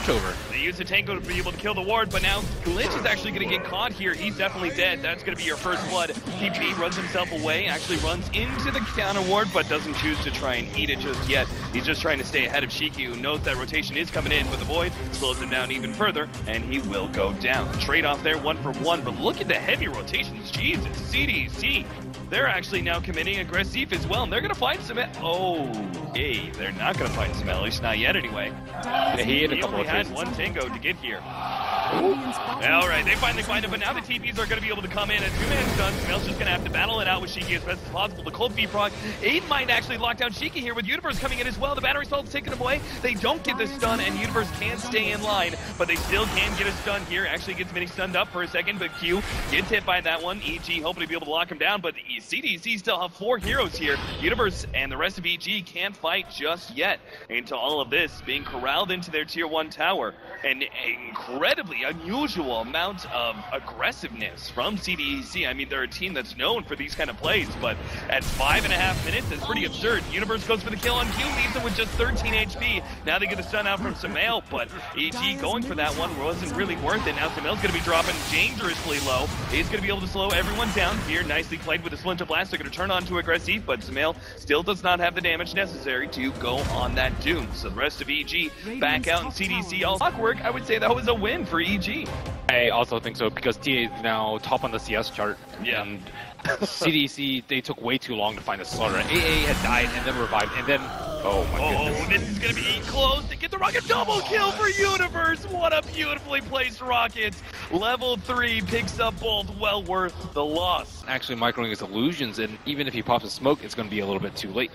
over. They use the Tango to be able to kill the ward, but now Glitch is actually going to get caught here. He's definitely dead. That's going to be your first blood. TPD runs himself away, actually runs into the counter ward, but doesn't choose to try and eat it just yet. He's just trying to stay ahead of Shiki, who knows that rotation is coming in, but the Void slows him down even further, and he will go down. Trade-off there, 1 for 1, but look at the heavy rotations. Jesus, CDEC. They're actually now committing aggressive as well, and they're going to find some... Oh, hey, they're not going to find some, at least not yet anyway. Yeah, he hit a couple of had one Tango to get here. Alright, they finally find him, but now the TPs are going to be able to come in, and 2-man's done. Smel's just going to have to battle it out with Shiki as best as possible. The cold feet proc. Aiden might actually lock down Shiki here with Universe coming in as well. The battery salt's taking him away. They don't get the stun, and Universe can stay in line, but they still can get a stun here. Actually gets Mini stunned up for a second, but Q gets hit by that one. EG hoping to be able to lock him down, but CDC still have 4 heroes here. Universe and the rest of EG can't fight just yet into all of this being corralled into their tier 1 tower. An incredibly unusual amount of aggressiveness from CDEC. I mean, they're a team that's known for these kind of plays, but at 5.5 minutes, it's pretty absurd. Universe goes for the kill on Q, leaves him with just 13 HP. Now they get the stun out from Sumail, but EG going for that one wasn't really worth it. Now Sumail's going to be dropping dangerously low. He's going to be able to slow everyone down here. Nicely played with the Splinter Blast. They're going to turn on to aggressive, but Sumail still does not have the damage necessary to go on that Doom. So the rest of EG back out in CDC all clockwork. I would say that was a win for EG. I also think so, because TA is now top on the CS chart. Yeah. And CDC, they took way too long to find the slaughter. AA had died and then revived, and then... Oh my goodness. This is going to be close to get the rocket. Double kill for Universe. What a beautifully placed rocket. Level 3 picks up both. Well worth the loss. Actually microing his illusions, and even if he pops a smoke, it's going to be a little bit too late.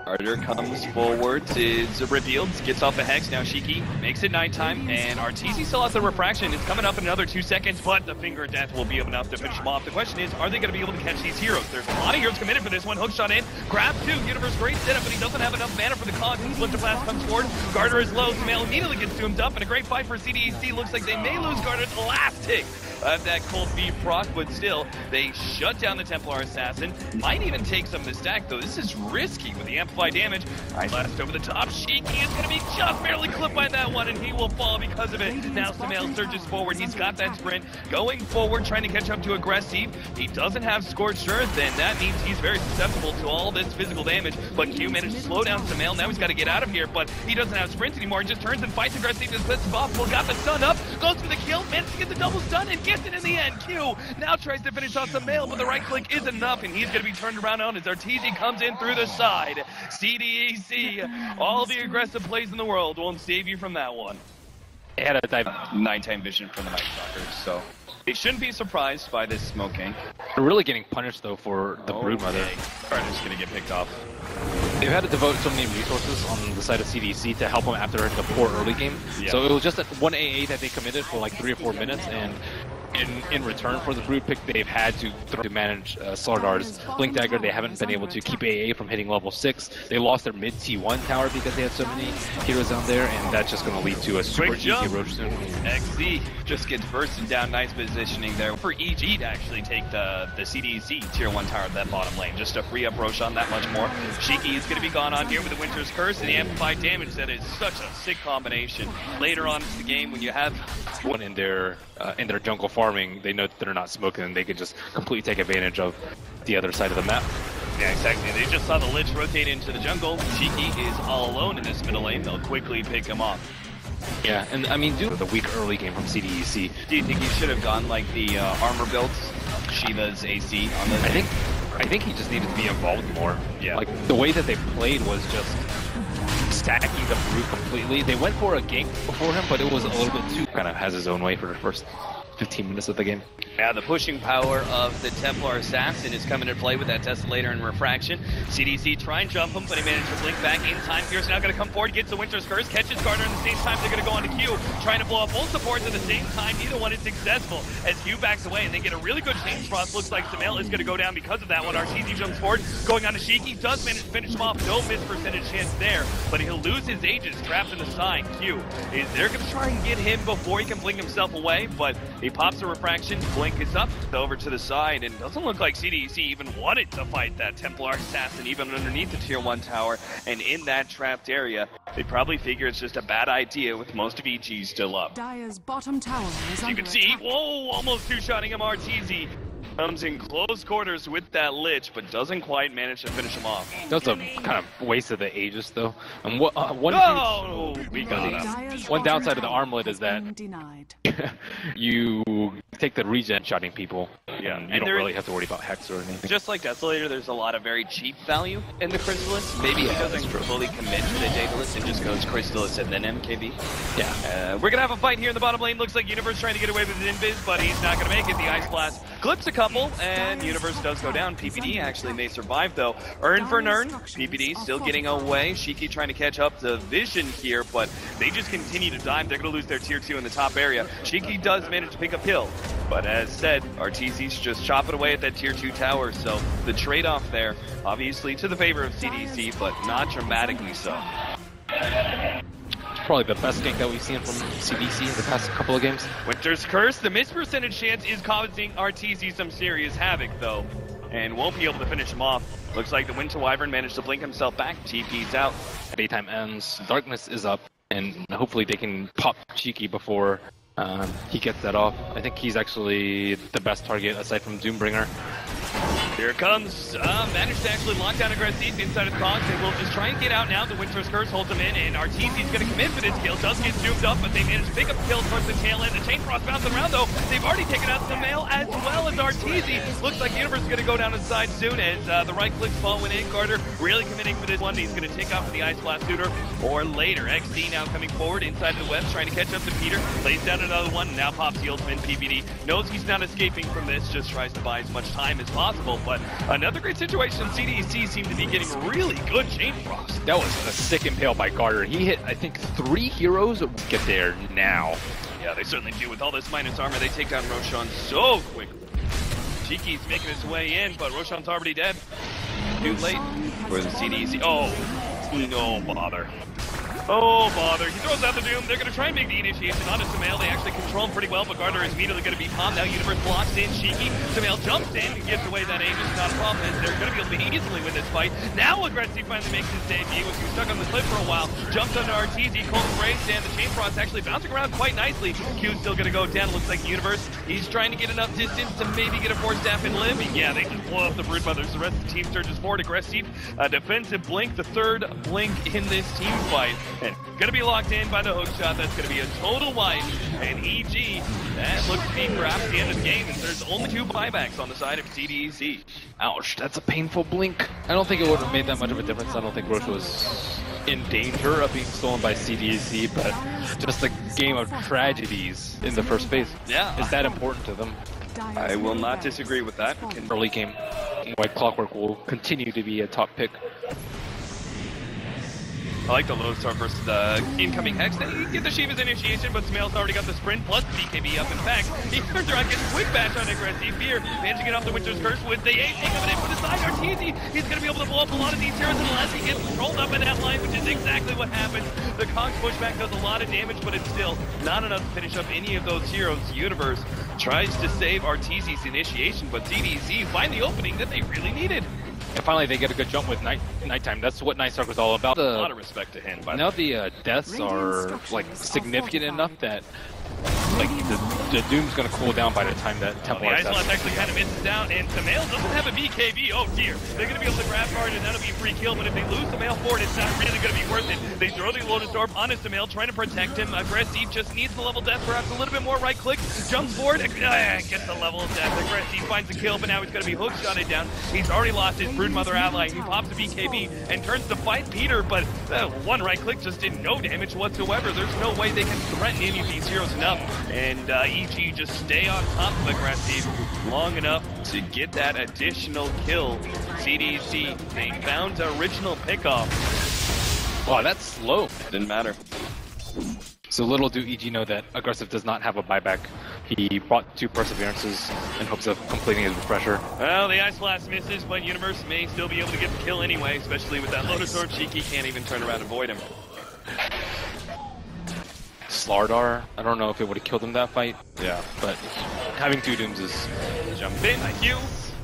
Carter comes forwards, is revealed, gets off the Hex, now Shiki makes it nighttime, and RTZ still has the Refraction. It's coming up in another 2 seconds, but the Finger of Death will be enough to finish him off. The question is, are they going to be able to catch these heroes? There's a lot of heroes committed for this one. Hookshot in, grab 2, Universe great setup, but he doesn't have enough mana for the cog. Splinter Blast comes forward, Garter is low, Sumail immediately gets zoomed up, and a great fight for CDEC. Looks like they may lose Garter at the last tick of that cold feet proc, but still, they shut down the Templar Assassin. Might even take some of the stack, though. This is risky with the amplified damage. Blast over the top. Shiki is going to be just barely clipped by that one, and he will fall because of it. Now Sumail surges forward. He's got that sprint. Going forward, trying to catch up to aggressive. He doesn't have Scorched Earth, and that means he's very susceptible to all this physical damage. But Q managed to slow down Sumail. Now he's got to get out of here, but he doesn't have sprint anymore. He just turns and fights aggressive as best as possible. Got the stun up. Goes for the kill. Managed to get the double stun and gets it in the end. Q now tries to finish off Sumail, but the right click is enough, and he's going to be turned around on as Arteezy comes in through the side. CDEC, all the aggressive plays in the world won't save you from that one. They had a dive. Nighttime vision from the Night Stalkers, so they shouldn't be surprised by this smoke gank. They're really getting punished, though, for the Broodmother. Carter's going to get picked off. They've had to devote so many resources on the side of CDC to help them after the poor early game. Yeah. So it was just that one AA that they committed for like 3 or 4 minutes, and in return for the Brood pick, they've had to manage Slardar's Blink Dagger. They haven't been able to keep AA from hitting level 6. They lost their mid T1 tower because they had so many heroes down there, and that's just going to lead to a super easy roach soon. XZ just gets bursted down. Nice positioning there for EG to actually take the CDEC tier 1 tower at that bottom lane, just to free up Roshan that much more. Shiki is going to be gone on here with the Winter's Curse and the amplified damage. That is such a sick combination. Later on in the game, when you have one in their jungle farming, they know that they're not smoking, and they can just completely take advantage of the other side of the map. Yeah, exactly. They just saw the Lich rotate into the jungle. Shiki is all alone in this middle lane. They'll quickly pick him off. Yeah, and I mean, due to the weak early game from CDEC. Do you think he should have gone like the armor builds, Shiva's AC on the? I think he just needed to be involved more. Yeah. Like the way that they played was just stacking the Brood completely. They went for a gank before him, but it was a little bit too kind of has his own way for the first 15 minutes of the game. Yeah, the pushing power of the Templar Assassin is coming into play with that Desolator and Refraction. CDC try and jump him, but he managed to blink back in time. Fierce now going to come forward, gets the Winter's Curse, catches Garter at the same time. They're going to go on to Q, trying to blow up both supports at the same time. Neither one is successful as Q backs away, and they get a really good Chains Frost. Looks like Sumail is going to go down because of that one. RTZ jumps forward, going on to Shiki, does manage to finish him off. No miss percentage chance there, but he'll lose his Aegis trapped in the side. Q is there going to try and get him before he can blink himself away, but He pops the refraction, Blink is up, over to the side, and doesn't look like CDEC even wanted to fight that Templar assassin even underneath the tier 1 tower and in that trapped area. They probably figure it's just a bad idea with most of EG still up. Dire's bottom tower is You can see, whoa, almost two-shotting him. RTZ comes in close quarters with that Lich, but doesn't quite manage to finish him off. That was a kind of waste of the Aegis, though. And we got him. One downside of the armlet is that you take the regen shotting people. Yeah, and you don't really have to worry about Hex or anything. Just like Desolator, there's a lot of very cheap value in the Crystallis. Maybe he doesn't fully commit to the Daedalus and just goes Crystallis and then MKB. Yeah. We're going to have a fight here in the bottom lane. Looks like Universe trying to get away with his Invis, but he's not going to make it. The Ice Blast clips a couple, and Universe does go down. PPD actually may survive, though. Earn for Nern. PPD still getting away. Shiki trying to catch up to Vision here, but they just continue to dive. They're going to lose their tier 2 in the top area. Shiki does manage to pick a kill, but as said, RTZ's just chopping away at that tier 2 tower, so the trade-off there, obviously to the favor of CDEC, but not dramatically so. Probably the best gank that we've seen from CDC in the past couple of games. Winter's Curse, the miss percentage chance is causing RTZ some serious havoc, though, and won't be able to finish him off. Looks like the Winter Wyvern managed to blink himself back. TP's out. Daytime ends, darkness is up, and hopefully they can pop Cheeky before he gets that off. I think he's actually the best target aside from Doombringer. Here it comes. Managed to actually lock down Aggressive inside of Cogs. They will just try and get out now. The Winter's Curse holds him in, and RTZ's going to commit for this kill. Does get zoomed up, but they manage to pick up kill towards the tail end. The Chain Frost bouncing around, though. They've already taken out Samael as well as RTZ. Looks like Universe is going to go down inside soon as the right clicks fall when in. Carter really committing for this one. He's going to take out for the Ice Blast Suitor or later. XD now coming forward inside of the web, trying to catch up to Peter. Lays down another one, and now pops the ultimate. PPD knows he's not escaping from this, just tries to buy as much time as possible. But another great situation. CDEC seemed to be getting really good Chain Frost. That was a sick impale by Carter. He hit, I think, 3 heroes. Get there now. Yeah, they certainly do. With all this minus armor, they take down Roshan so quickly. Cheeky's making his way in, but Roshan's already dead. Too late for the CDEC. Oh, no bother. Oh, bother. He throws out the Doom. They're going to try and make the initiation onto Samael. They actually control him pretty well, but Gardner is immediately going to be palmed. Now Universe blocks in. Shiki. Samael jumps in and gives away that Aegis. Not a problem. They're going to be able to easily win this fight. Now Aggressive finally makes his debut. He was stuck on the cliff for a while. Jumps under RTZ. Cold Embrace, and the Chain Frost actually bouncing around quite nicely. Q's still going to go down. Looks like Universe. He's trying to get enough distance to maybe get a Force Staff and live. Yeah, they can blow up the Broodmothers. The rest of the team surges forward. Aggressive. Defensive Blink. The third Blink in this team fight. And going to be locked in by the hook shot. That's going to be a total wipe. And EG, that looks to be perhaps the end of the game. And there's only 2 buybacks on the side of CDEC. Ouch, that's a painful blink. I don't think it would have made that much of a difference. I don't think Roche was in danger of being stolen by CDEC, but just a game of tragedies in the first phase. Yeah. Is that important to them? I will not disagree with that. Early game, White Clockwork will continue to be a top pick. I like the Lodestar versus the incoming Hex. They get the Shiva's initiation, but Smail's already got the sprint plus the BKB up. In fact, he turns around, gets a quick bash on Aggressive. Fear managing to get off the Winter's Curse with the AC coming in for the side. RTZ, he's going to be able to blow up a lot of these heroes unless he gets rolled up in that line, which is exactly what happens. The Cogs pushback does a lot of damage, but it's still not enough to finish up any of those heroes. Universe tries to save RTZ's initiation, but CDEC find the opening that they really needed. And finally, they get a good jump with nighttime. That's what Night Stalker was all about. A lot of respect to him. Now the deaths are like significant enough that like the Doom's gonna cool down by the time that Temple the Ice Blast actually kind of misses down, and Samael doesn't have a BKB. Oh dear, they're gonna be able to grab guard, and that'll be a free kill. But if they lose Samael for it, it's not really gonna be worth it. They throw the Lotus Orb on Samael, trying to protect him. Aggressive just needs the level death, perhaps a little bit more right click, jumps forward, gets the level of death. Aggressive finds the kill, but now he's gonna be hook shotted down. He's already lost his Broodmother ally. He pops a BKB and turns to fight Peter, but one right click just did no damage whatsoever. There's no way they can threaten any of these heroes enough. And EG just stay on top of Aggressive long enough to get that additional kill. CDEC, they found the original pickoff. Wow, that's slow. Didn't matter. So little do EG know that Aggressive does not have a buyback. He bought 2 Perseverances in hopes of completing his refresher. Well, the Ice Blast misses, but Universe may still be able to get the kill anyway, especially with that Lotus Orb. Shiki can't even turn around and avoid him. Slardar. I don't know if it would have killed him that fight. Yeah. But having 2 dooms is... Jump in, IQ.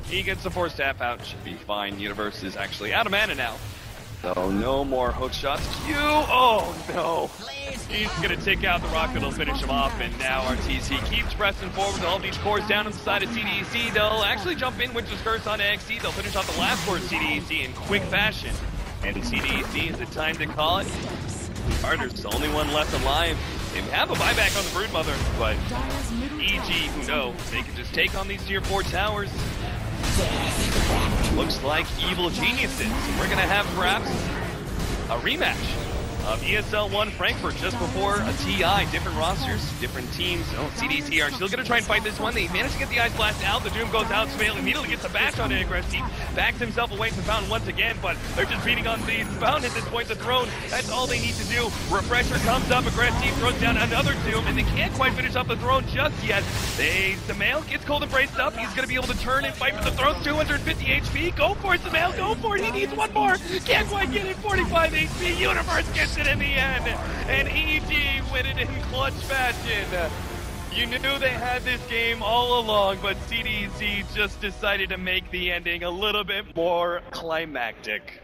He gets the 4 staff out. Should be fine. Universe is actually out of mana now. So no more hook shots. Q! Oh no! He's gonna take out the rocket, it'll finish him off, and now RTC keeps pressing forward with all these cores down on the side of CDEC. They'll actually jump in Winter's Curse on XC. They'll finish off the last core of CDEC in quick fashion. And CDEC is the time to call it. Carter's the only one left alive. They have a buyback on the Broodmother, but EG, who knows, they can just take on these tier 4 towers. Looks like evil geniuses. We're gonna have perhaps a rematch of ESL 1 Frankfurt just before a TI. Different rosters, different teams. Oh, CDC are still gonna try and fight this one. They managed to get the Ice Blast out. The Doom goes out. Svail immediately gets a bash on Aggressive. Backs himself away from Fountain once again, but they're just beating on the Fountain at this point. The Throne, that's all they need to do. Refresher comes up. Aggressive throws down another Doom, and they can't quite finish up the Throne just yet. The Male gets cold embraced up. He's gonna be able to turn and fight for the Throne. 250 HP. Go for it, the Male. Go for it. He needs one more. Can't quite get it. 45 HP. Universe gets it in the end. And EG win it in clutch fashion. You knew they had this game all along, but CDEC just decided to make the ending a little bit more climactic.